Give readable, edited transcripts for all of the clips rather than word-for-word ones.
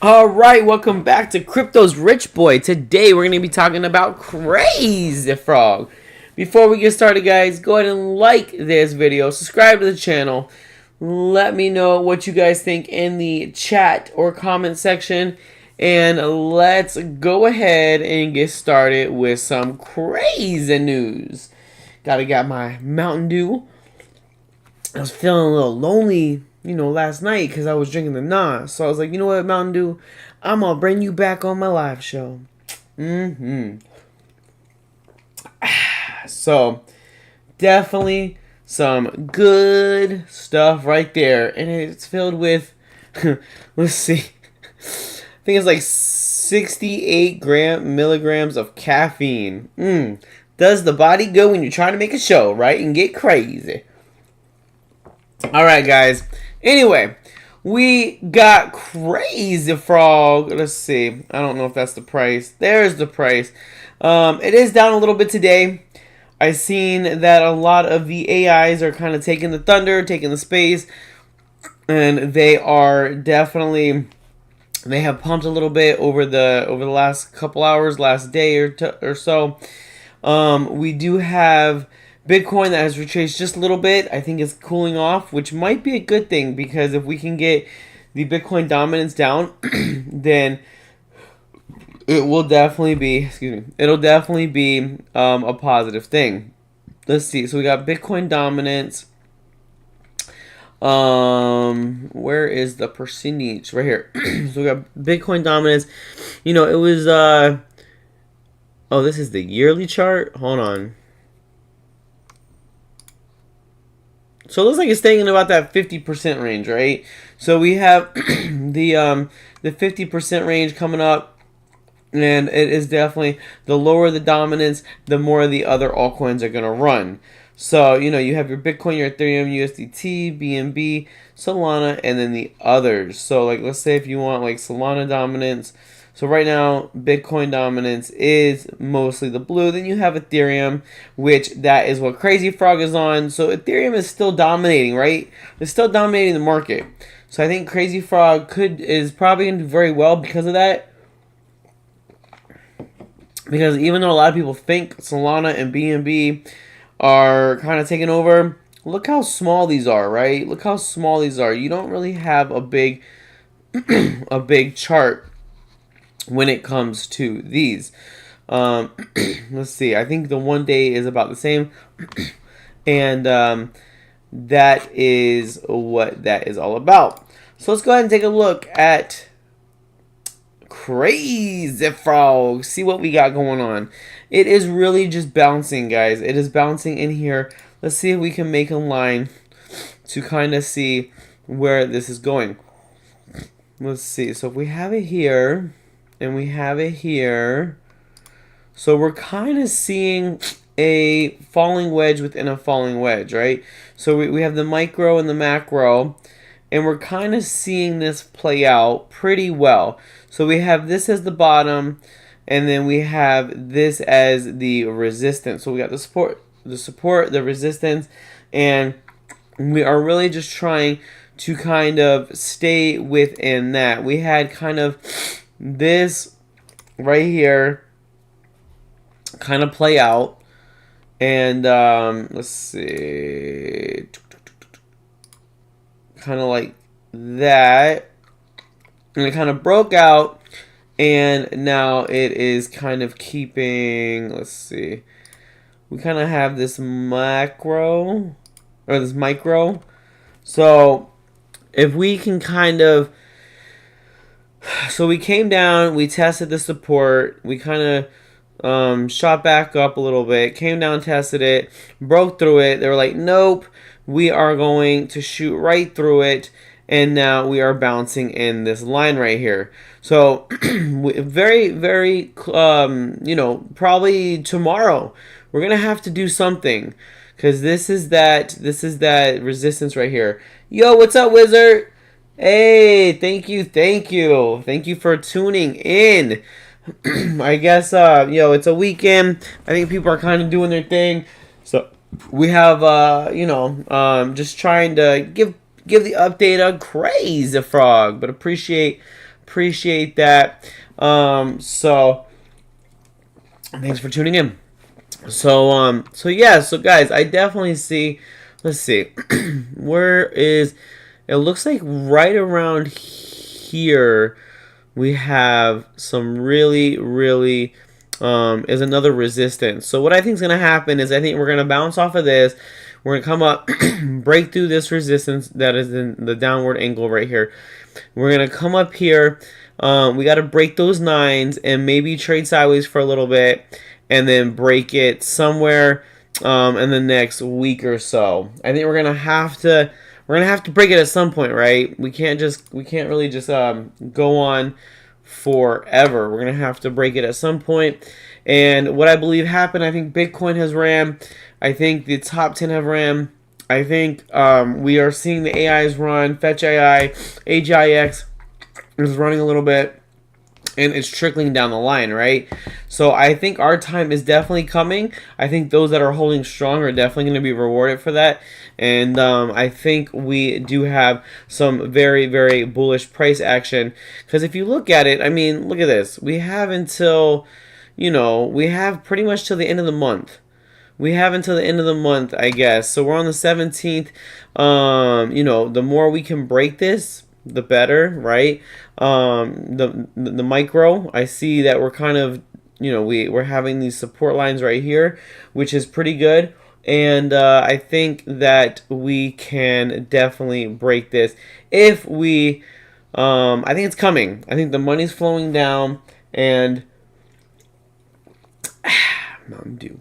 All right, welcome back to Crypto's Rich Boy. Today we're going to be talking about Crazy Frog. Before we get started, guys, go ahead and like this video, subscribe to the channel. Let me know what you guys think in the chat or comment section. And let's go ahead and get started with some crazy news. Gotta get my Mountain Dew. I was feeling a little lonely, last night because I was drinking the Nas. So I was like, you know what, Mountain Dew, I'm going to bring you back on my live show. So, definitely some good stuff right there. And it's filled with, let's see, I think it's like 68 milligrams of caffeine. Does the body good when you're trying to make a show, right? And get crazy. All right, guys. Anyway, we got Crazy Frog. Let's see. I don't know if that's the price. There's the price. It is down a little bit today. I've seen that a lot of the AIs are kind of taking the thunder, taking the space, and they are definitely, they have pumped a little bit over the last couple hours, last day or so. We do have Bitcoin that has retraced just a little bit. I think it's cooling off, which might be a good thing, because if we can get the Bitcoin dominance down, then it will definitely be, it'll definitely be a positive thing. Let's see. So we got Bitcoin dominance. Where is the percentage? Right here. So we got Bitcoin dominance. It was oh, this is the yearly chart. Hold on. So it looks like it's staying in about that 50% range, right? So we have the 50% range coming up, and it is definitely, the lower the dominance, the more the other altcoins are going to run. So, you have your Bitcoin, your Ethereum, USDT, BNB, Solana, and then the others. So, like, let's say if you want, like, Solana dominance. So right now, Bitcoin dominance is mostly the blue. Then you have Ethereum, which that is what Crazy Frog is on. So Ethereum is still dominating, right? It's still dominating the market. So I think Crazy Frog is probably going to do very well because of that. Because even though a lot of people think Solana and BNB are kind of taking over, look how small these are, right? Look how small these are. You don't really have a big chart when it comes to these. Let's see. I think the 1 day is about the same. And that is what that is all about. So let's go ahead and take a look at Crazy Frog. See what we got going on. It is really just bouncing, guys. It is bouncing in here. Let's see if we can make a line to kind of see where this is going. Let's see. So if we have it here, and we have it here, so we're kind of seeing a falling wedge within a falling wedge, right? So we have the micro and the macro, and we're kind of seeing this play out pretty well. So we have this as the bottom, and then we have this as the resistance. So we got the support, the resistance, and we are really just trying to kind of stay within that. We had kind of this right here kind of play out, and let's see, kind of like that, and it kind of broke out, and now it is kind of keeping, let's see, we kind of have this macro or this micro. So if we can kind of, so we came down, we tested the support, we kind of shot back up a little bit, came down, tested it, broke through it. They were like, nope, we are going to shoot right through it, and now we are bouncing in this line right here. So very, very, probably tomorrow we're gonna have to do something, because this is that resistance right here. Yo, what's up, Wizard? Hey, thank you for tuning in. I guess it's a weekend. I think people are kind of doing their thing, so we have just trying to give the update on Crazy Frog, but appreciate Appreciate that. So thanks for tuning in. So yeah, so guys, I definitely see. Let's see, where is? It looks like right around here we have some really is another resistance. So what I think is gonna happen is I think we're gonna bounce off of this. We're gonna come up, break through this resistance that is in the downward angle right here. We're gonna come up here. We got to break those nines and maybe trade sideways for a little bit, and then break it somewhere in the next week or so. I think we're gonna have to break it at some point, right? We can't really just go on forever. We're gonna have to break it at some point. And what I believe happened, I think Bitcoin has ran. I think the top 10 have ran. I think we are seeing the AIs run. Fetch AI, AGIX is running a little bit, and it's trickling down the line, right? So I think our time is definitely coming. I think those that are holding strong are definitely going to be rewarded for that. And I think we do have some very bullish price action. Because if you look at it, I mean, look at this. We have until, we have pretty much till the end of the month. We have until the end of the month, I guess. So we're on the 17th. The more we can break this, the better, right? The micro, I see that we're kind of, we're having these support lines right here, which is pretty good. And I think that we can definitely break this if we, I think it's coming. I think the money's flowing down, and Mountain Dew.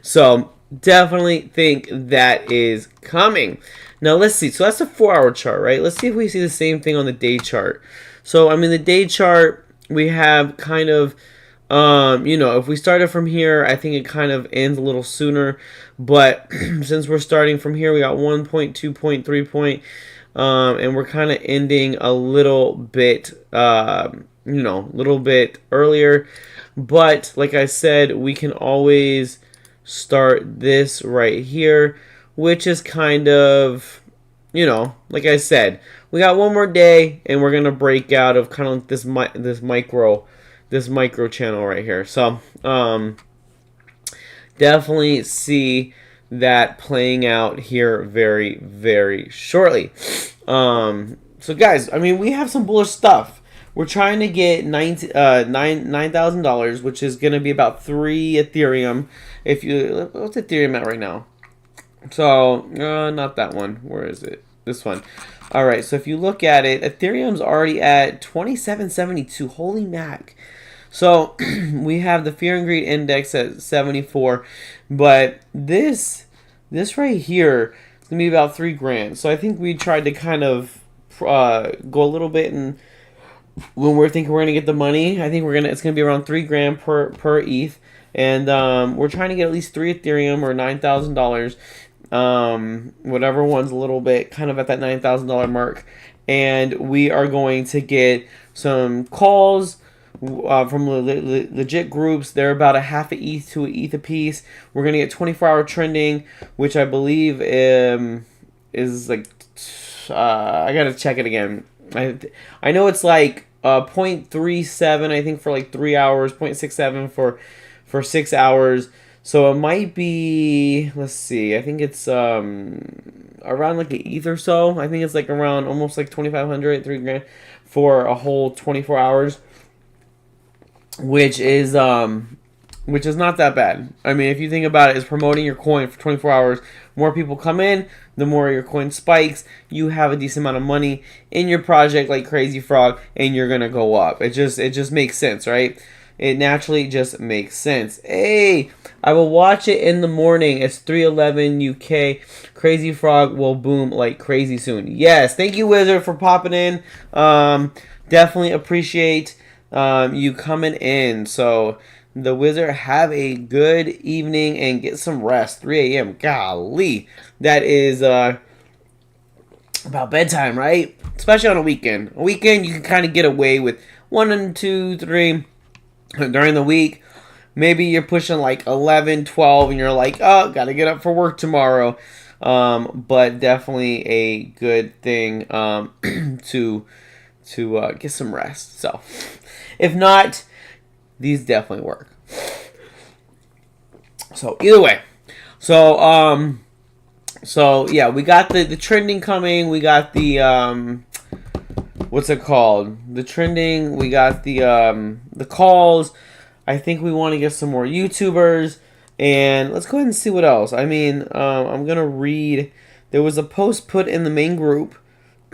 So definitely think that is coming. Now let's see. So that's a 4-hour chart, right? Let's see if we see the same thing on the day chart. So I mean, the day chart, we have kind of, if we started from here, I think it kind of ends a little sooner. But since we're starting from here, we got 1 point, 2 point, 3 point, and we're kind of ending a little bit, little bit earlier. But like I said, we can always start this right here, which is kind of, like I said, we got one more day, and we're gonna break out of kind of this micro channel right here. So definitely see that playing out here very shortly. So guys, I mean, we have some bullish stuff. We're trying to get $9,000, which is going to be about 3 Ethereum. What's Ethereum at right now? So, not that one. Where is it? This one. All right, so if you look at it, Ethereum's already at 2772. Holy mac. So, we have the Fear and Greed Index at 74. But this right here is going to be about 3 grand. So, I think we tried to kind of go a little bit, and when we're thinking we're gonna get the money, I think it's gonna be around 3 grand per ETH, and we're trying to get at least 3 Ethereum or $9,000, whatever one's a little bit kind of at that $9,000 mark, and we are going to get some calls from legit groups. They're about a half a ETH to an ETH a piece. We're gonna get 24-hour trending, which I believe is like I gotta check it again. I know it's like 0.37, I think, for like 3 hours, 0.67 for 6 hours. So it might be, let's see, I think it's around like an ETH or so. I think it's like around almost like 2,500, 3 grand for a whole 24 hours, which is not that bad. I mean, if you think about it, it's promoting your coin for 24 hours. More people come in, the more your coin spikes. You have a decent amount of money in your project like Crazy Frog, and you're gonna go up. It just makes sense, right? It naturally just makes sense. Hey, I will watch it in the morning. It's 3:11 UK. Crazy Frog will boom like crazy soon. Yes, thank you, Wizard, for popping in. Definitely appreciate you coming in. So, the Wizard, have a good evening and get some rest. 3 a.m. Golly. That is about bedtime, right? Especially on a weekend. A weekend, you can kind of get away with 1 and 2, 3. During the week, maybe you're pushing like 11, 12, and you're like, oh, gotta get up for work tomorrow. But definitely a good thing to get some rest. So, if not, these definitely work. So either way, so yeah, we got the trending coming. We got the what's it called? The trending. We got the calls. I think we want to get some more YouTubers, and let's go ahead and see what else. I mean, I'm gonna read. There was a post put in the main group,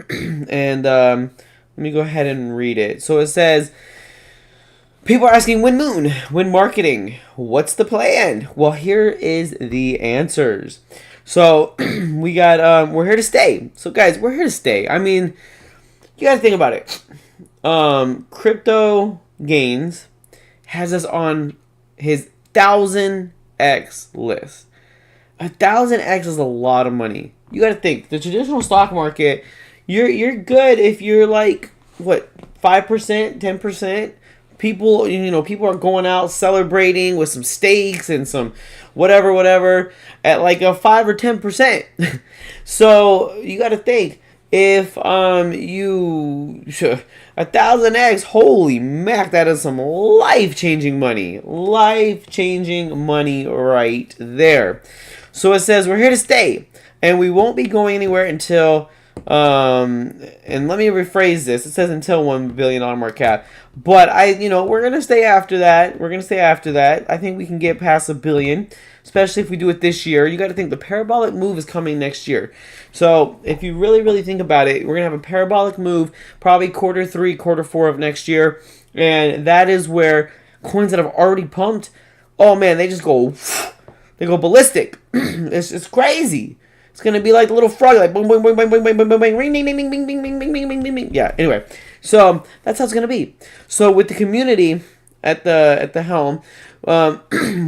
and let me go ahead and read it. So it says, people are asking, when Moon, when marketing, what's the plan? Well, here is the answers. So we got, we're here to stay. So guys, we're here to stay. I mean, you got to think about it. Crypto Gains has us on his 1000x list. 1000x is a lot of money. You got to think, the traditional stock market, you're good if you're like, what, 5%, 10%? People are going out celebrating with some steaks and some whatever at like a 5 or 10%. So you got to think, if you 1000x, holy mac, that is some life-changing money right there. So it says we're here to stay, and we won't be going anywhere until and let me rephrase this. It says until $1 billion market cap, but we're gonna stay after that. I think we can get past $1 billion, especially if we do it this year. You got to think the parabolic move is coming next year. So if you really think about it, we're gonna have a parabolic move probably Q3, Q4 of next year, and that is where coins that have already pumped, oh man, they just go ballistic. It's crazy. It's gonna be like the little frog, like boom, boom, boom, boom, boom, boom, boom, boom, boom, ring, ding, ding, ding, ding, ding, ding, ding, ding, ding, ding. Yeah. Anyway, so that's how it's gonna be. So with the community at the helm,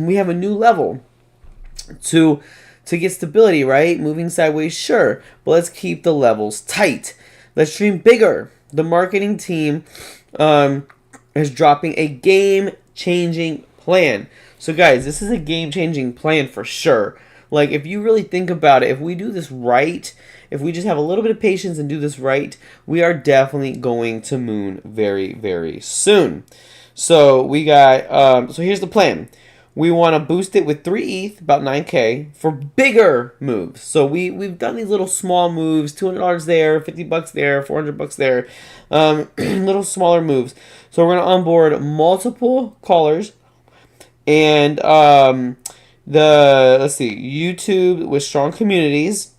we have a new level to get stability, right? Moving sideways, sure, but let's keep the levels tight. Let's dream bigger. The marketing team is dropping a game-changing plan. So guys, this is a game-changing plan for sure. Like, if you really think about it, if we do this right, if we just have a little bit of patience and do this right, we are definitely going to Moon very, very soon. So we got, so here's the plan. We want to boost it with 3 ETH, about 9K, for bigger moves. So we've done these little small moves, $200 there, $50 there, $400 there, little smaller moves. So we're going to onboard multiple callers, and let's see, YouTube with strong communities.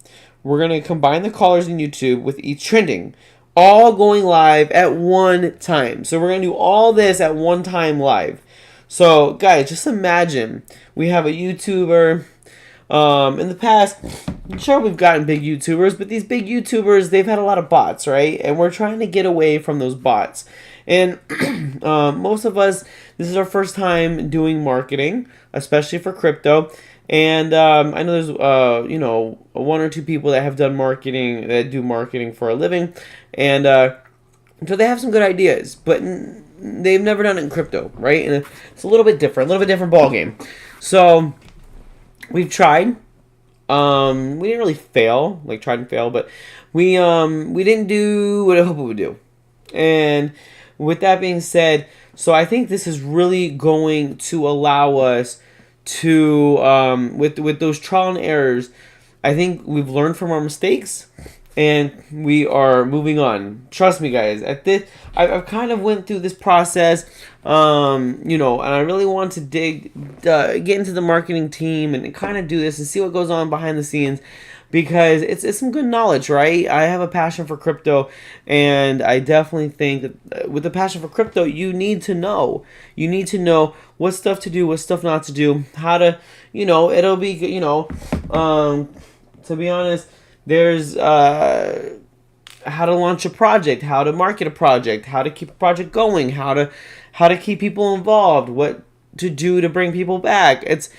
We're going to combine the callers in YouTube with each trending, all going live at one time. So we're going to do all this at one time live. So guys, just imagine we have a YouTuber. In the past, I'm sure we've gotten big YouTubers, but these big YouTubers, they've had a lot of bots, right? And we're trying to get away from those bots. And most of us, this is our first time doing marketing, especially for crypto. And I know there's one or two people that have done marketing, that do marketing for a living, and so they have some good ideas, but they've never done it in crypto, right? And it's a little bit different ball game. So we've tried. We didn't really fail, like tried and fail, but we didn't do what I hope we would do. And with that being said, so I think this is really going to allow us to, with those trial and errors, I think we've learned from our mistakes, and we are moving on. Trust me, guys. I've kind of went through this process, and I really want to get into the marketing team and kind of do this and see what goes on behind the scenes, because it's some good knowledge, right? I have a passion for crypto, and I definitely think that with the passion for crypto, you need to know. You need to know what stuff to do, what stuff not to do, how to, it'll be, to be honest, there's how to launch a project, how to market a project, how to keep a project going, how to keep people involved, what to do to bring people back. It's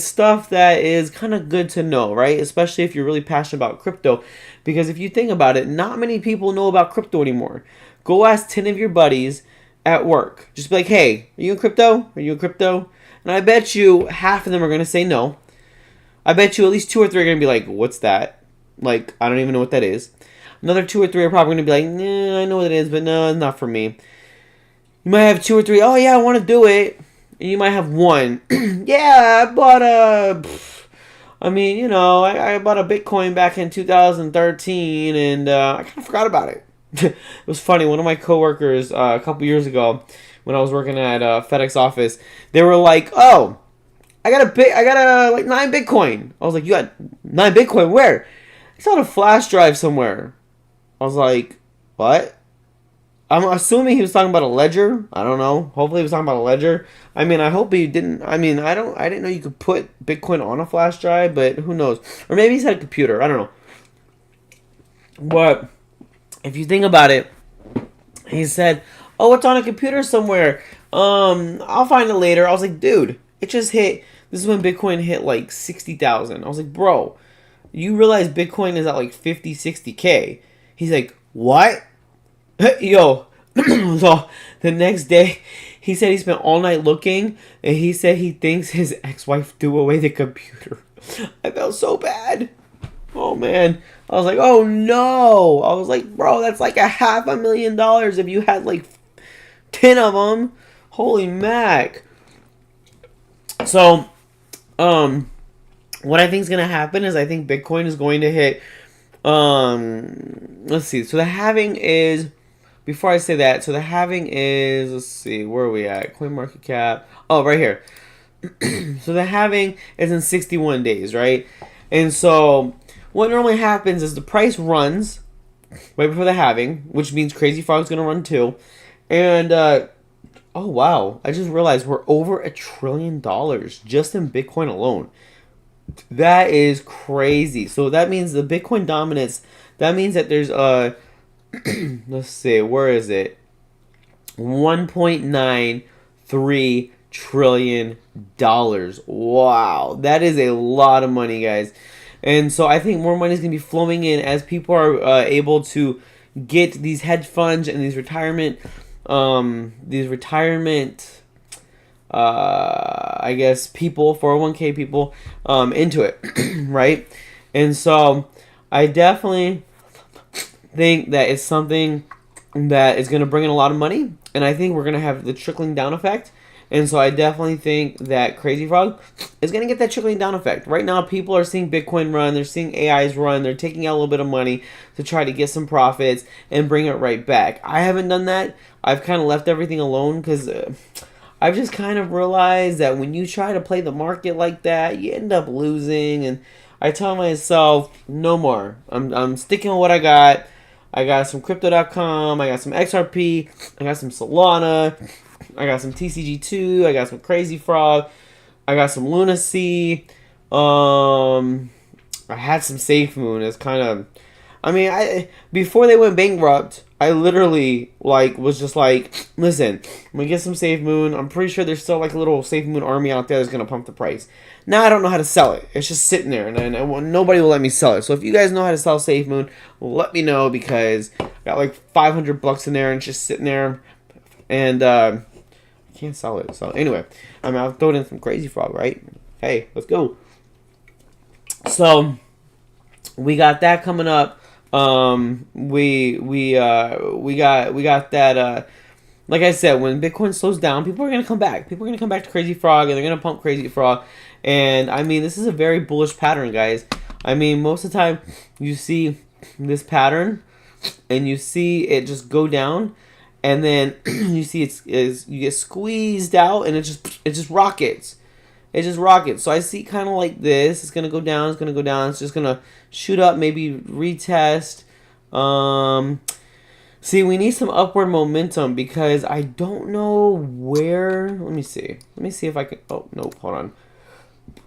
stuff that is kind of good to know, right? Especially if you're really passionate about crypto, because if you think about it, not many people know about crypto anymore. Go ask 10 of your buddies at work. Just be like, hey, are you in crypto? Are you in crypto? And I bet you half of them are going to say no. I bet you at least 2 or 3 are going to be like, what's that? Like, I don't even know what that is. Another 2 or 3 are probably going to be like, nah, I know what it is, but no, it's not for me. You might have 2 or 3, oh yeah, I want to do it. And you might have one, yeah, I bought I mean, you know, I bought a Bitcoin back in 2013, and I kind of forgot about it. It was funny. One of my coworkers a couple years ago, when I was working at FedEx office, they were like, "Oh, I got a like 9 Bitcoin." I was like, "You got 9 Bitcoin? Where?" It's on a flash drive somewhere. I was like, "What?" I'm assuming he was talking about a ledger. I don't know. Hopefully he was talking about a ledger. I mean, I hope he didn't. I mean, I didn't know you could put Bitcoin on a flash drive, but who knows? Or maybe he's had a computer. I don't know. But if you think about it, he said, "Oh, it's on a computer somewhere. I'll find it later." I was like, "Dude, it just hit." This is when Bitcoin hit like 60,000. I was like, "Bro, you realize Bitcoin is at like 50, 60K?" He's like, "What?" Yo, so the next day, he said he spent all night looking, and he said he thinks his ex-wife threw away the computer. I felt so bad. Oh man, I was like, oh no. I was like, bro, that's like $500,000 if you had like 10 of them. Holy mac. So, what I think is gonna happen is I think Bitcoin is going to hit. Let's see. So the halving is. Before I say that, so the halving is, let's see, where are we at? CoinMarketCap. Oh, right here. So the halving is in 61 days, right? And so what normally happens is the price runs right before the halving, which means Crazy Frog's going to run too. And, oh, wow. I just realized we're over $1 trillion just in Bitcoin alone. That is crazy. So that means the Bitcoin dominance, that means that there's let's see, where is it? $1.93 trillion. Wow, that is a lot of money, guys. And so I think more money is going to be flowing in as people are able to get these hedge funds and these retirement, I guess people, 401k people, into it, right? And so I definitely think that it's something that is going to bring in a lot of money, and I think we're going to have the trickling down effect. And so I definitely think that Crazy Frog is going to get that trickling down effect. Right now, people are seeing Bitcoin run, they're seeing AIs run, they're taking out a little bit of money to try to get some profits and bring it right back. I haven't done that. I've kind of left everything alone because I've just kind of realized that when you try to play the market like that, you end up losing. And I tell myself, no more. I'm sticking with what I got. I got some Crypto.com, I got some XRP, I got some Solana, I got some TCG2, I got some Crazy Frog, I got some Lunacy, I had some Safe Moon. It's kind of, I mean, before they went bankrupt, I literally was just like, listen, I'm gonna get some Safe Moon. I'm pretty sure there's still like a little Safe Moon army out there that's gonna pump the price. Now I don't know how to sell it. It's just sitting there, and nobody will let me sell it. So if you guys know how to sell Safe Moon, let me know, because I got like $500 in there and it's just sitting there, and I can't sell it. So anyway, I'll throw it in some Crazy Frog, right? Hey, let's go. So we got that coming up. We got that. Like I said, when Bitcoin slows down, people are gonna come back. People are gonna come back to Crazy Frog, and they're gonna pump Crazy Frog. And I mean, this is a very bullish pattern, guys. I mean, most of the time you see this pattern, and you see it just go down, and then you see you get squeezed out, and it just rockets. It just rockets. So I see kind of like this. It's gonna go down. It's gonna go down. It's just gonna shoot up. Maybe retest. See, we need some upward momentum, because I don't know where. Let me see. Let me see if I can. Oh no, hold on.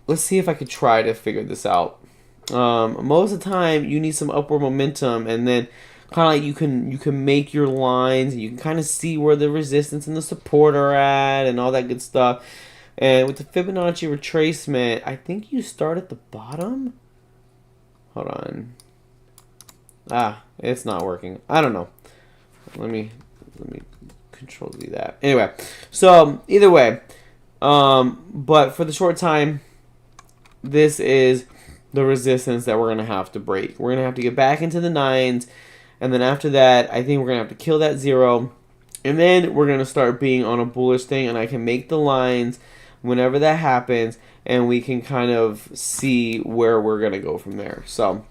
Let's see if I could try to figure this out. Most of the time, you need some upward momentum, and then kind of like you can make your lines, and you can kind of see where the resistance and the support are at, and all that good stuff. And with the Fibonacci retracement, I think you start at the bottom. Hold on. It's not working. I don't know. Let me Control Z that. Anyway, so either way, but for the short time, this is the resistance that we're gonna have to break. We're gonna have to get back into the nines, And then after that, I think we're going to have to kill that 0. And then we're going to start being on a bullish thing. And I can make the lines whenever that happens. And we can kind of see where we're going to go from there. So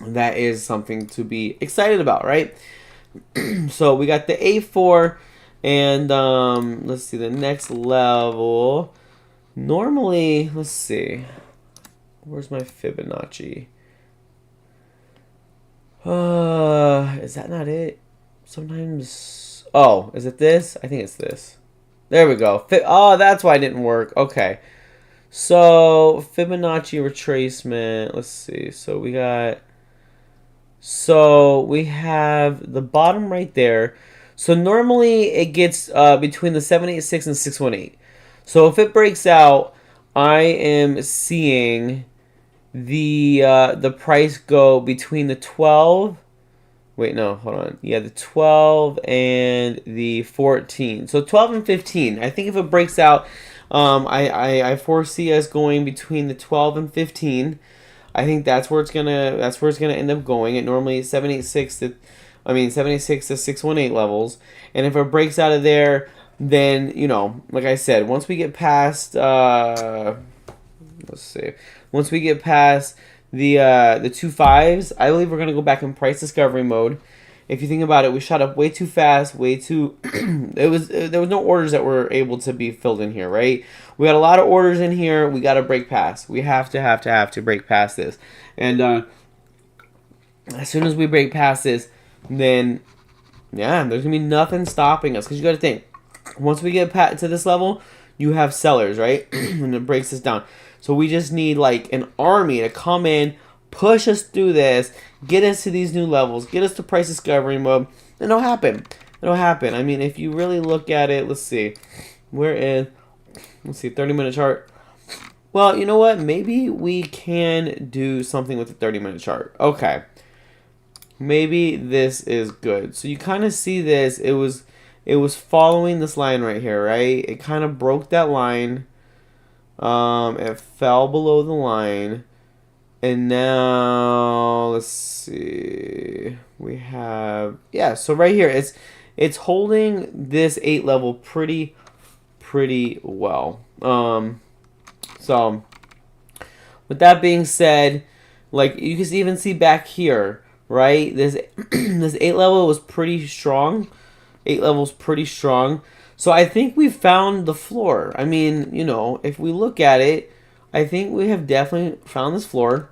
that is something to be excited about, right? So we got the A4. And let's see, the next level. Normally, let's see. Where's my Fibonacci? Is that not it? Sometimes... Oh, is it this? I think it's this. There we go. Oh, that's why it didn't work. Okay. So, Fibonacci retracement. Let's see. So, we got... So, we have the bottom right there. So, normally it gets between the 786 and 618. So, if it breaks out, I am seeing the price go between the 12... Wait, no, hold on. Yeah, the 12 and the 14. So 12 and 15. I think if it breaks out, I foresee us going between the 12 and 15. I think that's where it's gonna end up going. It normally is 786 to 618 levels. And if it breaks out of there, then like I said, once we get past let's see. Once we get past the 2 5s, I believe we're going to go back in price discovery mode. If you think about it, we shot up way too fast, way too... there was no orders that were able to be filled in here, right? We got a lot of orders in here. We got to break past. We have to break past this. And as soon as we break past this, then, yeah, there's going to be nothing stopping us. Because you got to think, once we get to this level, you have sellers, right? And it breaks us down. So we just need like an army to come in, push us through this, get us to these new levels, get us to price discovery mode. It'll happen. It'll happen. I mean, if you really look at it, let's see. Let's see, 30-minute chart. Well, you know what? Maybe we can do something with the 30-minute chart. Okay. Maybe this is good. So you kind of see this. It was following this line right here, right? It kind of broke that line. It fell below the line, and now let's see. We have so right here it's holding this 8 level pretty well. So with that being said, like you can even see back here, right? This 8 level was pretty strong. 8 levels pretty strong. So I think we found the floor. I mean, if we look at it, I think we have definitely found this floor.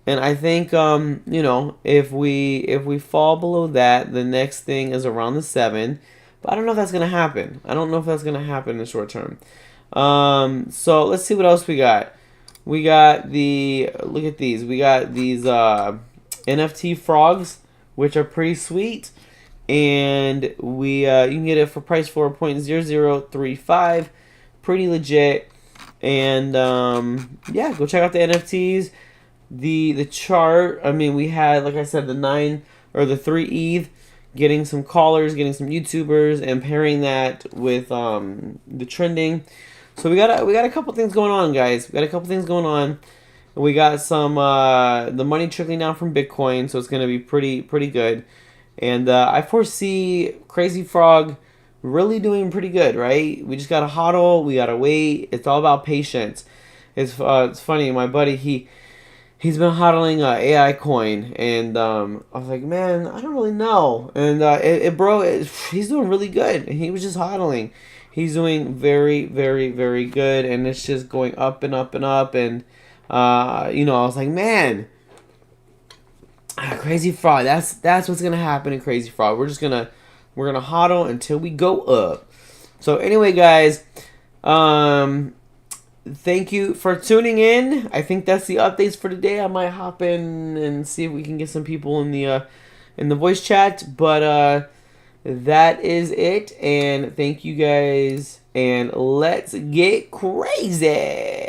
And I think, if we fall below that, the next thing is around the 7. But I don't know if that's going to happen. I don't know if that's going to happen in the short term. So let's see what else we got. We got look at these. We got these NFT frogs, which are pretty sweet. And you can get it for price for 0.0035, pretty legit. And yeah, go check out the NFTs, the chart. I mean, we had, like I said, the 3 ETH, getting some callers, getting some YouTubers, and pairing that with the trending. So we got a couple things going on, guys. We got a couple things going on. We got some the money trickling down from Bitcoin, so it's gonna be pretty good. And I foresee Crazy Frog really doing pretty good, right? We just gotta hodl, we gotta wait. It's all about patience. It's funny, my buddy, he's been hodling AI coin, and I was like, man, I don't really know. And he's doing really good. He was just hodling. He's doing very good, and it's just going up and up and up. And I was like, man. Crazy Frog. That's what's gonna happen in Crazy Frog. We're gonna hodl until we go up. So anyway, guys, thank you for tuning in. I think that's the updates for today. I might hop in and see if we can get some people in the voice chat, but that is it. And thank you guys. And let's get crazy.